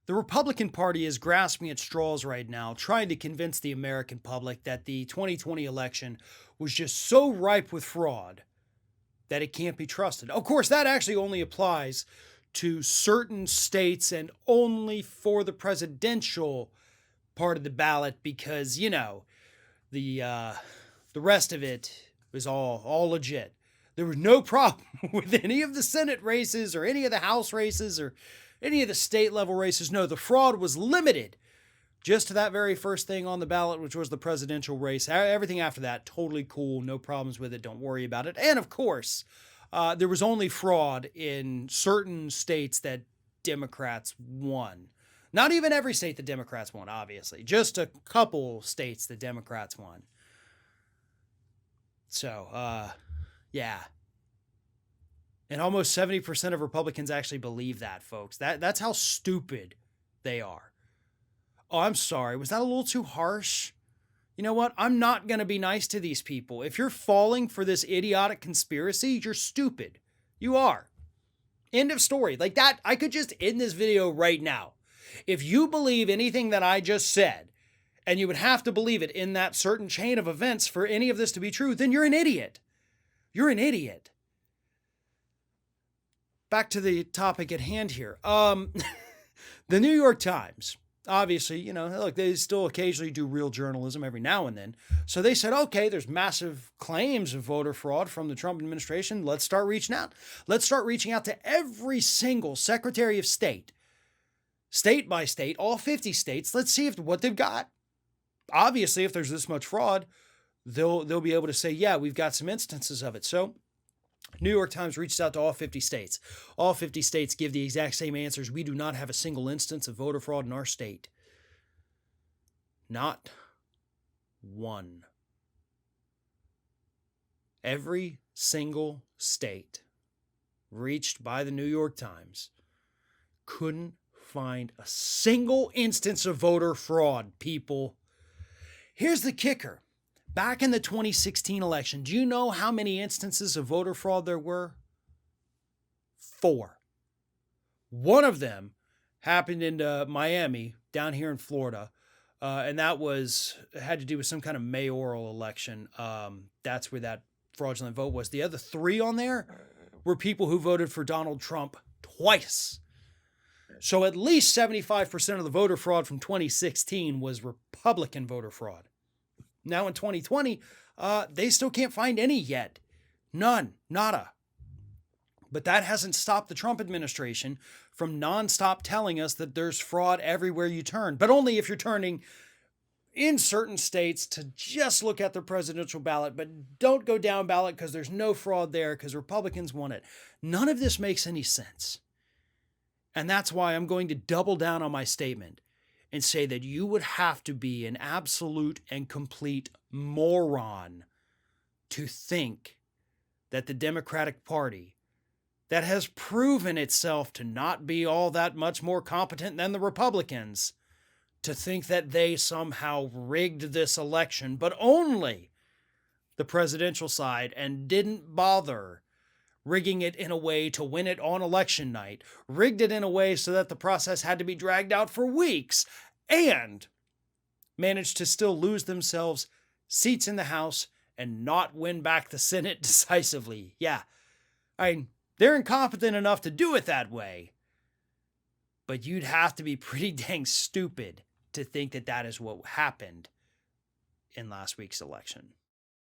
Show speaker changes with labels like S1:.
S1: The Republican Party is grasping at straws right now, trying to convince the American public that the 2020 election was just so ripe with fraud that it can't be trusted. Of course, that actually only applies to certain states and only for the presidential part of the ballot because, the the rest of it was all legit. There was no problem with any of the Senate races or any of the House races or any of the state level races. No, the fraud was limited just to that very first thing on the ballot, which was the presidential race. Everything after that, totally cool. No problems with it. Don't worry about it. And of course, there was only fraud in certain states that Democrats won. Not even every state the Democrats won, obviously. Just a couple states the Democrats won. So, yeah. And almost 70% of Republicans actually believe that, folks. That's how stupid they are. Oh, I'm sorry. Was that a little too harsh? You know what? I'm not going to be nice to these people. If you're falling for this idiotic conspiracy, you're stupid. You are. End of story. Like that, I could just end this video right now. If you believe anything that I just said, and you would have to believe it in that certain chain of events for any of this to be true, then you're an idiot. You're an idiot. Back to the topic at hand here. The New York Times, obviously, look, they still occasionally do real journalism every now and then. So they said, okay, there's massive claims of voter fraud from the Trump administration. Let's start reaching out. Let's start reaching out to every single Secretary of State by state, all 50 states. Let's see what they've got. Obviously, if there's this much fraud, they'll be able to say, yeah, we've got some instances of it. So New York Times reached out to all 50 states. All 50 states give the exact same answers. We do not have a single instance of voter fraud in our state. Not one. Every single state reached by the New York Times couldn't find a single instance of voter fraud, people. Here's the kicker. Back in the 2016 election, do you know how many instances of voter fraud there were? 4. One of them happened in Miami, down here in Florida, and that had to do with some kind of mayoral election. That's where that fraudulent vote was. The other 3 on there were people who voted for Donald Trump twice. So at least 75% of the voter fraud from 2016 was Republican voter fraud. Now in 2020, they still can't find any yet. None. Nada. But that hasn't stopped the Trump administration from nonstop telling us that there's fraud everywhere you turn. But only if you're turning in certain states to just look at the presidential ballot, but don't go down ballot because there's no fraud there because Republicans won it. None of this makes any sense. And that's why I'm going to double down on my statement and say that you would have to be an absolute and complete moron to think that the Democratic Party, that has proven itself to not be all that much more competent than the Republicans, to think that they somehow rigged this election, but only the presidential side, and didn't bother rigging it in a way to win it on election night, rigged it in a way so that the process had to be dragged out for weeks, and managed to still lose themselves seats in the House and not win back the Senate decisively. Yeah, they're incompetent enough to do it that way, but you'd have to be pretty dang stupid to think that that is what happened in last week's election.